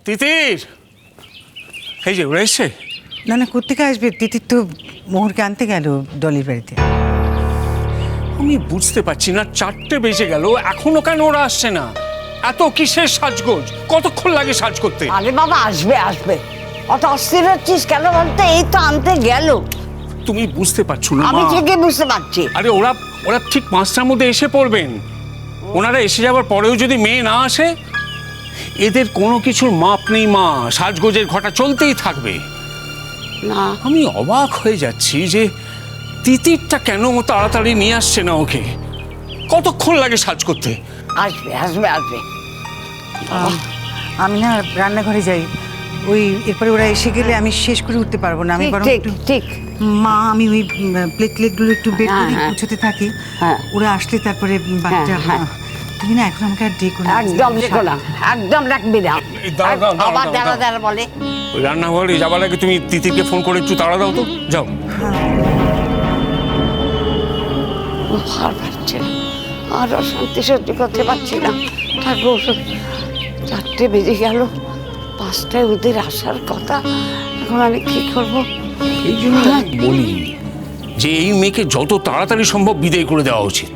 তিতির, এই যে ওরা এসছে। না না, কোত্থেকে আসবে? তিতির তো মোহরকে আনতে গেল ডলির বাড়িতে। আমি বুঝতে পারছি না, 4টে বেজে গেল, এখনো কেন ওরা আসছে না? এত কিসের সাজগোজ? কতক্ষণ লাগে সাজ করতে? আরে বাবা, আসবে আসবে, অত অস্থির হচ্ছিস কেন বলতে? এই তো আনতে গেল। তুমি বুঝতে পারছো না? আমি ঠিকই বুঝতে পারছি। আরে ওরা ওরা ঠিক 5টার মধ্যে এসে পড়বেন। ওনারা এসে যাওয়ার পরেও যদি মেয়ে না আসে, এদের কোনো কিছুর মাপ নেই মা, সাজগোজের ঘটা চলতেই থাকবে। না, আমি অবাক হয়ে যাচ্ছি যে তিতিরটা কেন তাড়াতাড়ি নিয়ে আসছে না ওকে। কতক্ষণ লাগে সাজ করতে? আসবে আসবে আসবে। আমি না রান্নাঘরে যাই, ওই এরপরে ওরা এসে গেলে আমি শেষ করে উঠতে পারবো না। আমি ঠিক বরং ঠিক একটু ঠিক। মা, আমি ওই প্লেটগুলো একটু বের করে হ্যাঁ। গুছোতে থাকি। হ্যাঁ। ওরা আসলে তারপরে বাকিটা। হ্যাঁ। তুমি না এখন আমাকে আর ডেকো না। একদম দেখো না, একদম রাখবি না। এই দাঁড়াও, দাঁড়াও, দাঁড়াও, আবার দাঁড়াও, দাঁড়া দাঁড়া বলে। ওই রান্নাঘরে যাবার আগে তুমি তিতিরকে ফোন করে একটু তাড়া দাও তো, যাও। আর পারছে না, আর অশান্তি সহ্য করতে পারছি না। ঠাকুর, 4টে বেজে গেল, 5টায় ওদের আসার কথা। এখন আমি কি করব? এই জন্য আমি বলি যে এই মেয়েকে যত তাড়াতাড়ি সম্ভব বিদায় করে দেওয়া উচিত।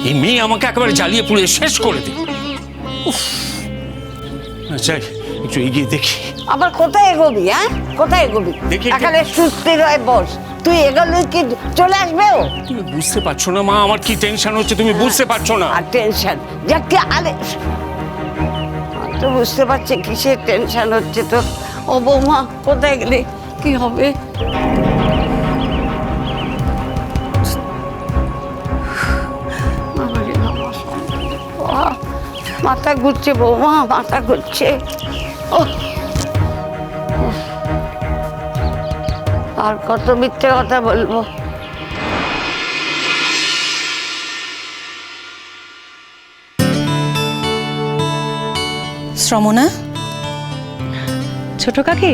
এই মেয়ে আমাকে একেবারে জ্বালিয়ে পুড়িয়ে শেষ করে দেয়। উফ, আচ্ছা একটু এগিয়ে দেখি। আবার কোথায় এগোবি? হ্যাঁ, কোথায় এগোবি? দেখি। এখানে সুস্থির হয়ে বস। তুই এগোলে কি চলে আসবে ও? তুমি বুঝতে পারছো না মা, আমার কি টেনশন হচ্ছে, তুমি বুঝতে পারছো না? আর টেনশন যাকে, আরে আমি তো বুঝতে পারছি কিসের টেনশন হচ্ছে তো। ও বৌমা, কোথায় গেলে কি হবে? বাবারে বাবা, বাহ, মাথা ঘুরছে বৌমা, মাথা ঘুরছে। ও, আর কত মিথ্যে কথা বলবো? শ্রমণা, ছোট কাকি,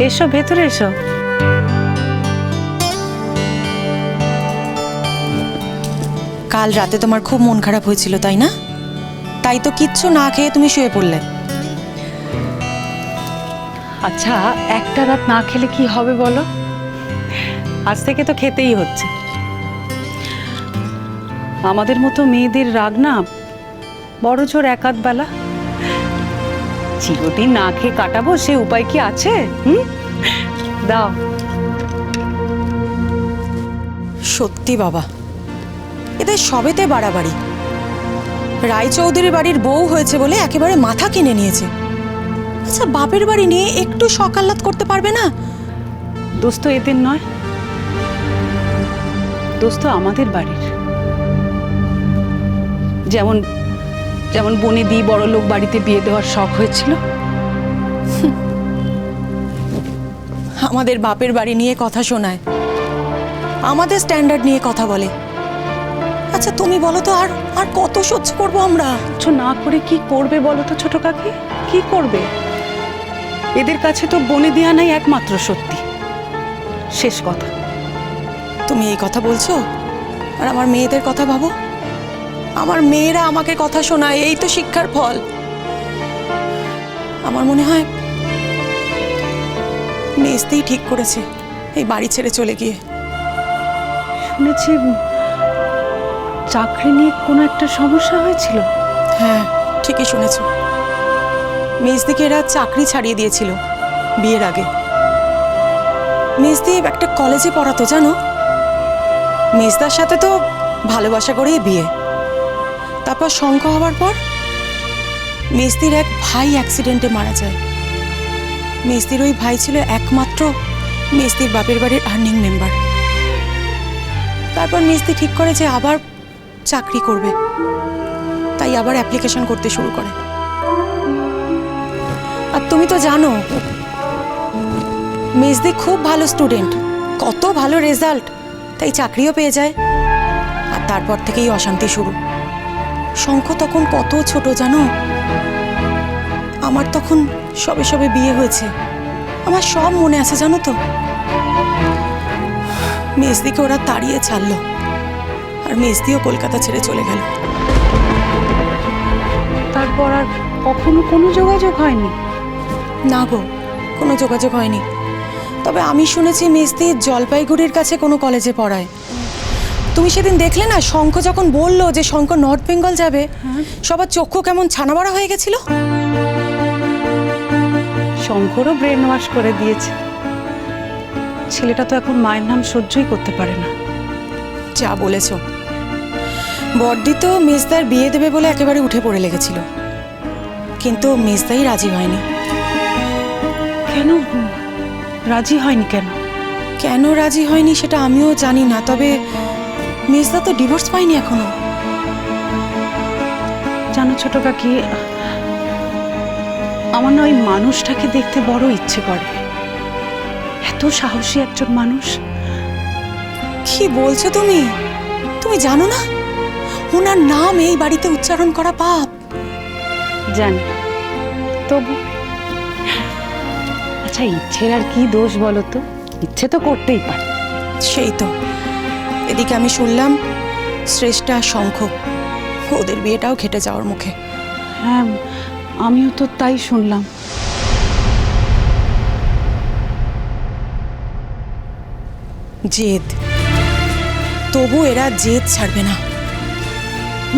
এসো ভেতরে এসো। কাল রাতে তোমার খুব মন খারাপ হয়েছিল তাই না? তাই তো কিচ্ছু না খেয়ে তুমি শুয়ে পড়লে। আচ্ছা, একটা রাত না খেলে কি হবে বলো? আজ থেকে তো খেতেই হচ্ছে। আমাদের মতো মেয়েদের রাগ না বড় জোর এক আধ বেলা। চিরদিন না খেয়ে কাটাবো, সে উপায় কি আছে? দাও। সত্যি বাবা, এদের সবেতে বাড়াবাড়ি। রায়চৌধুরী বাড়ির বউ হয়েছে বলে একেবারে মাথা কিনে নিয়েছে। আচ্ছা, বাপের বাড়ি নিয়ে একটু সকাল্লাত করতে পারবে না? দোষ তো এদের নয়, দোষ তো আমাদের বাড়ির। যেমন যেমন বনেদি বড় লোক বাড়িতে বিয়ে দেওয়ার শখ হয়েছিল। আমাদের বাপের বাড়ি নিয়ে কথা শোনায়, আমাদের স্ট্যান্ডার্ড নিয়ে কথা বলে। আচ্ছা তুমি বলো তো, আর আর কত সহ্য করবো আমরা? কিছু না করে কি করবে বলো তো ছোট কাকি? কি করবে? এদের কাছে তো বনেদি আনাই একমাত্র সত্যি, শেষ কথা। তুমি এই কথা বলছো, আর আমার মেয়েদের কথা ভাবো। আমার মেয়েরা আমাকে কথা শোনায়, এই তো শিক্ষার ফল। আমার মনে হয় মেজদিই ঠিক করেছে এই বাড়ি ছেড়ে চলে গিয়ে। শুনেছি চাকরি নিয়ে কোনো একটা সমস্যা হয়েছিল। হ্যাঁ, ঠিকই শুনেছ। মেজদিকে এরা চাকরি ছাড়িয়ে দিয়েছিল বিয়ের আগে। মেজদি একটা কলেজে পড়াতো জানো। মেজদার সাথে তো ভালোবাসা করেই বিয়ে। তারপর সংখ্যা হওয়ার পর মেজদির এক ভাই অ্যাক্সিডেন্টে মারা যায়। মেজদির ওই ভাই ছিল একমাত্র মেজদির বাপের বাড়ির আর্নিং মেম্বার। তারপর মেজদি ঠিক করে যে আবার চাকরি করবে, তাই আবার অ্যাপ্লিকেশন করতে শুরু করে। আর তুমি তো জানো মেজদি খুব ভালো স্টুডেন্ট, কত ভালো রেজাল্ট, তাই চাকরিও পেয়ে যায়। আর তারপর থেকেই অশান্তি শুরু। শঙ্খ তখন কত ছোট জানো, আমার তখন সবে সবে বিয়ে হয়েছে। আমার সব মনে আছে জানো তো। মেজদিকে ওরা তাড়িয়ে ছাড়লো, আর মেজদিও কলকাতা ছেড়ে চলে গেল। তারপর আর কখনো কোনো যোগাযোগ হয়নি? না গো, কোনো যোগাযোগ হয়নি। তবে আমি শুনেছি মেজদি জলপাইগুড়ির কাছে কোনো কলেজে পড়ায়। তুমি সেদিন দেখলে না, শঙ্খ যখন বলল যে শঙ্খ নর্থ বেঙ্গল যাবে, সবার চক্ষু কেমন ছানাবড়া হয়ে গেছিল। শঙ্করও ব্রেন ওয়াশ করে দিয়েছে। ছেলেটা তো এখন মায়ের নাম সহ্যই করতে পারে না। যা বলেছ। বড়দি তো মেজদার বিয়ে দেবে বলে একেবারে উঠে পড়ে লেগেছিল, কিন্তু মেজদাই রাজি হয়নি। কেন রাজি হয়নি? কেন রাজি হয়নি সেটা আমিও জানি না, তবে মেজদা তো ডিভোর্স পায়নি এখনো। জানো ছোট কাকি, আমার না ওই মানুষটাকে দেখতে বড় ইচ্ছে করে। এত সাহসী একজন মানুষ। কি বলছো তুমি? তুমি জানো না ওনার নাম এই বাড়িতে উচ্চারণ করা পাপ? জানি, তবু আচ্ছা, ইচ্ছের আর কি দোষ বলো তো? ইচ্ছে তো করতেই পারে। সেই তো। এদিকে আমি শুনলাম শ্রেষ্ঠা আর শঙ্খ, ওদের বিয়েটাও ঘেটে যাওয়ার মুখে। হ্যাঁ, আমিও তো তাই শুনলাম। জেদ, তবু এরা জেদ ছাড়বে না।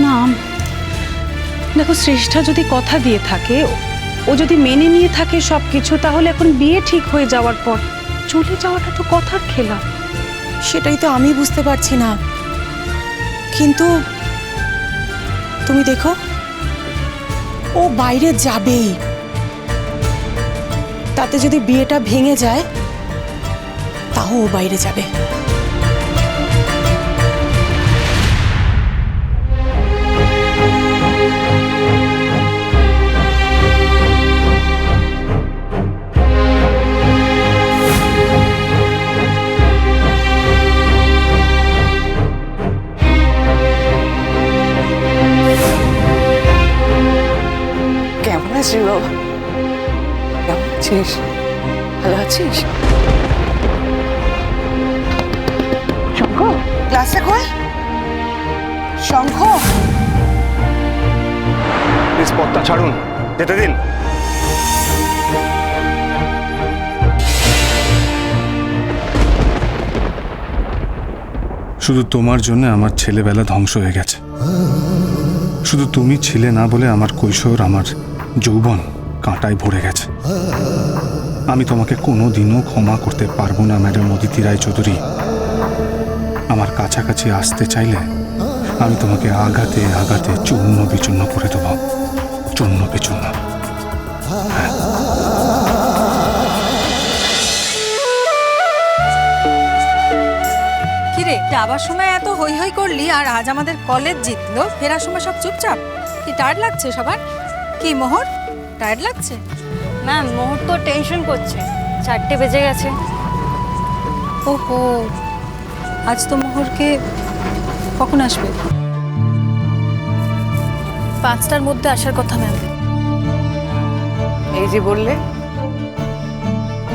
না দেখো, শ্রেষ্ঠা যদি কথা দিয়ে থাকে, ও যদি মেনে নিয়ে থাকে সবকিছু, তাহলে এখন বিয়ে ঠিক হয়ে যাওয়ার পর চলে যাওয়াটা তো কথার খেলা। সেটাই তো আমি বুঝতে পারছি না। কিন্তু তুমি দেখো, ও বাইরে যাবেই। তাতে যদি বিয়েটা ভেঙে যায়, তাও ও বাইরে যাবে। কেমন আছিস বাবা? কেমন আছিস? ভালো আছিস? শঙ্খ, ক্লাসে কই? শঙ্খ, প্লিজ পথটা ছাড়ুন, যেতে দিন। শুধু তোমার জন্য আমার ছেলেবেলা ধ্বংস হয়ে গেছে। শুধু তুমি ছিলে না বলে আমার কৈশোর, আমার যৌবন কাঁটায় ভরে গেছে। আমি তোমাকে কোনোদিনও ক্ষমা করতে পারবো না ম্যাডাম অদিতি রায় চৌধুরী। আমার কাছাকাছি আসতে চাইলে আমি তোমাকে আঘাতে আঘাতে চূর্ণ বিচূর্ণ করে দেবো, চূর্ণ বিচূর্ণ। কিরে, যাবার সময় এত হই হই করলি, আর আজ আমাদের কলেজ জিতলো, ফেরার সময় সব চুপচাপ। কি টায়ার্ড লাগছে সবার? কি মোহর, টায়ার্ড লাগছে? ম্যাম, মোহর তো টেনশন করছে, 4টে বেজে গেছে। ওহো, আজ তো মোহরকে কখন আসবে? 5টার মধ্যে আসার কথা ম্যাম। এই যে বললে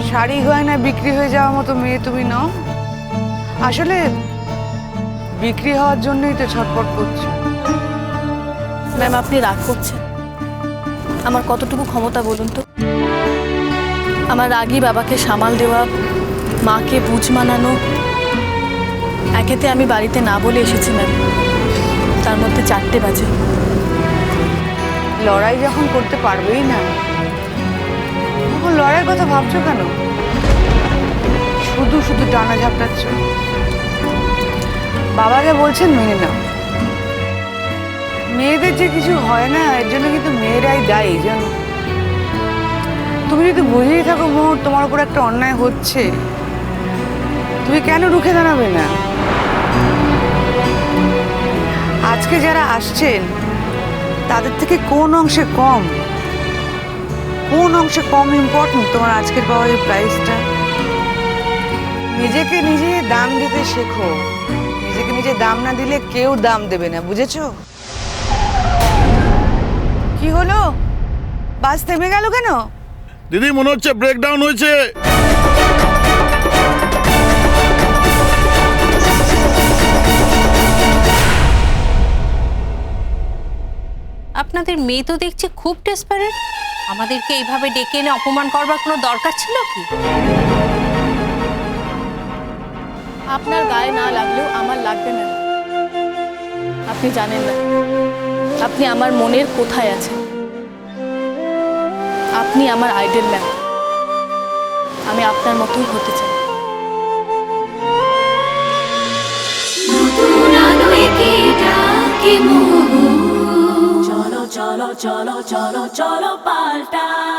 শাড়ি গয়না বিক্রি হয়ে যাওয়ার মতো মেয়ে তুমি নও। আসলে বিক্রি হওয়ার জন্যই তো ছটফট করছো। ম্যাম, আপনি রাগ করছেন? আমার কতটুকু ক্ষমতা বলুন তো? আমার রাগী বাবাকে সামাল দেওয়া, মাকে বুঝ মানানো, একেতে আমি বাড়িতে না বলে এসেছি ম্যাম, তার মধ্যে 4টে বাজে। লড়াই যখন করতে পারবেই না, তখন লড়াইয়ের কথা ভাবছো কেন? শুধু শুধু টানা ঝাপটাচ্ছ। বাবাকে বলছেন মেনে নাও। মেয়েদের যে কিছু হয় না, এর জন্য কিন্তু মেয়েরাই দায়ী জানো। তুমি যদি বুঝেই থাকো মোহর তোমার উপর একটা অন্যায় হচ্ছে, তুমি কেন রুখে দাঁড়াবে না? আজকে যারা আসছেন তাদের থেকে কোন অংশে কম ইম্পর্টেন্ট তোমার আজকের পাওয়া এই প্রাইজটা? নিজেকে নিজে দাম দিতে শেখো। নিজেকে নিজে দাম না দিলে কেউ দাম দেবে না, বুঝেছো? কি হলো, বাস থেমে গেল কেন? দিদি, মনে হচ্ছে ব্রেকডাউন হয়েছে। আপনাদের মেয়ে তো দেখছি খুব ডেসপারেট। আমাদেরকে এইভাবে ডেকে এনে অপমান করবার কোনো দরকার ছিল কি? আপনার গায়ে না লাগলেও আমার লাগবে না। আপনি জানেন না আপনি আমার মনের কোথায় আছেন। আপনি আমার আইডল ম্যাম, আমি আপনার মতোই হতে চাই। চলো চলো চলো চলো চলো পাল্টাই।